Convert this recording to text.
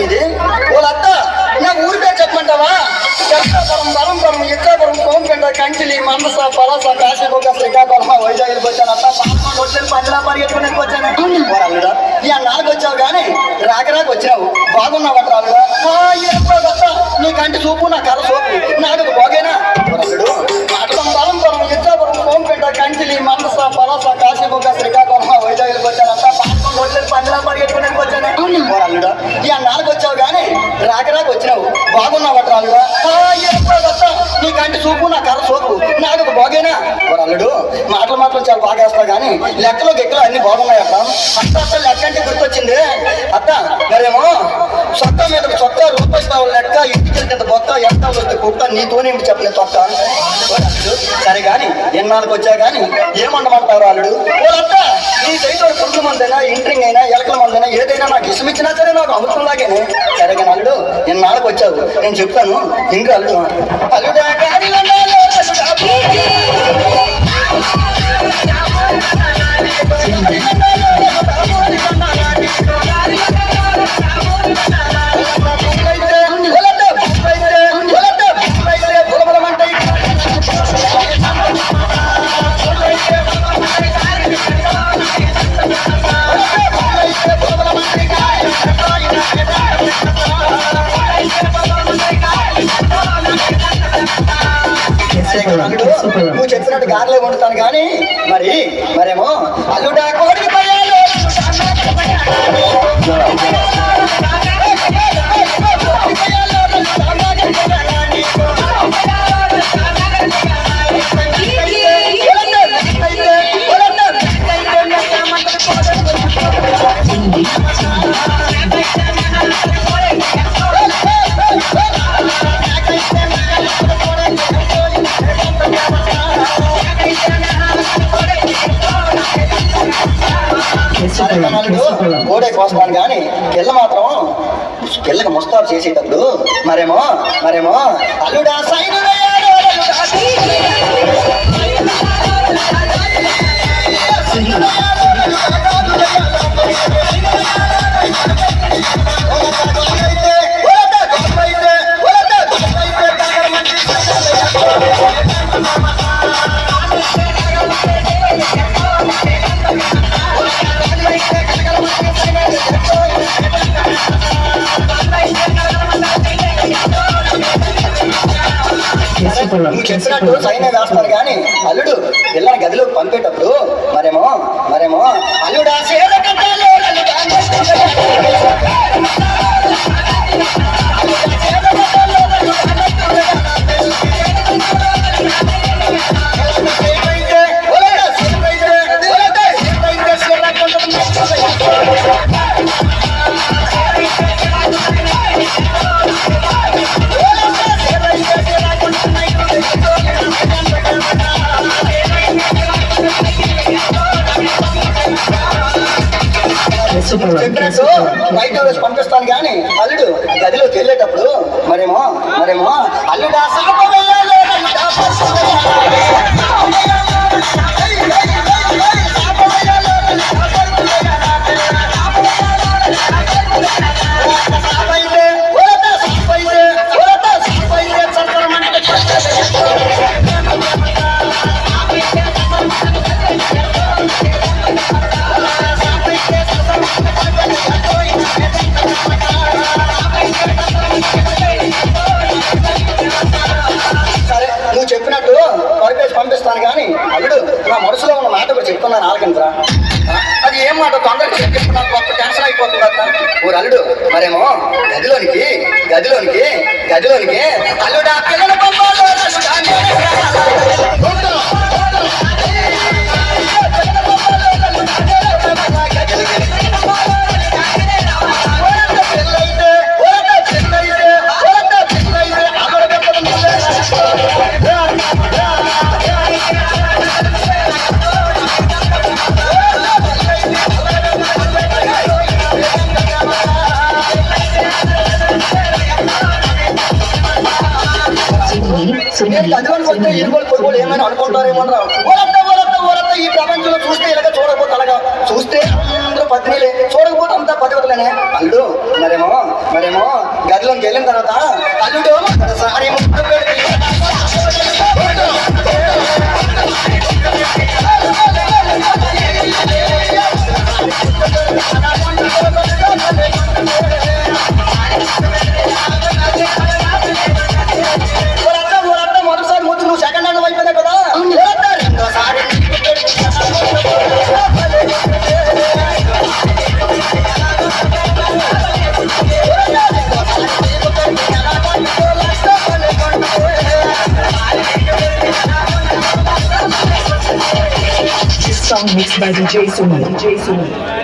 ఇది వాళ్ళత్త నా ఊరి పేరు చెప్పమంటావా? ఎక్కాపురం, బలంపురం, ఎక్కాపురం, కోంపెంట, కంచిలి, మందస, పలస, కాశీబొగ్గ, శ్రీకాకుళం, వైజాగ్కి వచ్చాను. అత్త పాల్గొండ వచ్చాను, పంజలా పరిగెత్తుకుని వచ్చాను. అల్లుడా ఈ అన్నాళ్ళకి వచ్చావు కానీ రాకరాకు వచ్చావు. బాగున్నావు అట్లా అల్లుడా. అత్త నీ కంటి చూపు, నా కళ చూపు నాకు బాగేనా? అల్లుడు బలంపురం, ఎక్కాపురం, కోంపెంట, కంచిలి, మందస, పలస, కాశీబొగ్గ, శ్రీకాకుళం, వైజాగ్కి వచ్చాను. అత్త పాల్గొండ వచ్చాను, పంజలా పరిగెత్తుకుని వచ్చాను. అల్లుడా ఈ అన్నాళ్ళకి వచ్చావు కానీ రాకరాకు వచ్చినావు. బాగున్నావు అట్లా అల్లుడా. నీ కంటి చూపు, నా కర్ర చూపు నాకు బాగేనా? అల్లుడు మాటలు చాలా బాగా వేస్తావు కానీ లెక్కలో గెక్కలు అన్ని బాగున్నాయి అత్త. అత్త లెక్క అంటే గుర్తొచ్చింది అత్త. మరేమో చొక్కా మీద చొక్కా రూపాయి లెక్క, ఇంటికి కింద బొక్క, ఎంత వస్తే కుక్క, నీతోనే చెప్పలేదు చొక్క. సరే కానీ ఎన్నాళ్ళకి వచ్చా కానీ ఏమండమంటారు అల్లుడు? అత్త నీ సైతం పురుగు మందైనా, ఇంట్రింగ్ అయినా, ఎలకల మందైనా ఏదైనా నాకు ఇష్టం ఇచ్చినా సరే నాకు అమృతంలాగేనే. సరే కానీ అల్లుడు ఎన్నాళ్ళకి వచ్చావు నేను చెప్తాను ఇంకా అల్లుడు. అల్లుడా నువ్వు చెప్పినట్టు గారెలే వండుతాను కానీ మరేమో అల్లుడా కోడికి పోయాలి. కోడే కోస్తాను కానీ పిల్ల మాత్రం పిల్లకి ముస్తాబు చేసేటప్పుడు మరేమో అల్లుడా సైన్ నువ్వు చెప్పినట్టు సైన్ వేస్తాను కానీ అల్లుడు పిల్లని గదిలోకి పంపేటప్పుడు మరేమో అల్లుడా చెప్పినట్టు బయట రోజు పంపిస్తాను కానీ అల్లుడు గదిలోకి వెళ్ళేటప్పుడు మరేమో అల్లుడా చెప్పినట్టు పరిపేసి పంపిస్తాను కానీ అల్లుడు నా మనసులో ఉన్న మాట కూడా చెప్తున్నాను ఆలకించరా. అది ఏం మాట తొందరగా చెప్పి నాకు గొప్ప టెన్షన్ అయిపోతుంది అత్త. ఊరు అల్లుడు మరేమో గదిలోనికి అల్లుడా పిల్లల ఏమైనా అనుకుంటారేమో ఈ ప్రపంచంలో చూస్తే ఇలాగ చూడకపోతే అలాగా చూస్తే పత్నిలే, చూడకపోతే అంతా పతివతలేనే. అల్లుడు మరేమో గదిలోకి వెళ్ళిన తర్వాత అల్లుడు సారీ ముద్దు పెడితే మొదటిసారి ముద్దు నువ్వు సెకండ్ హ్యాండ్ అయిపోయినా కదా, రెండోసారి This song mixed by DJ Sumi.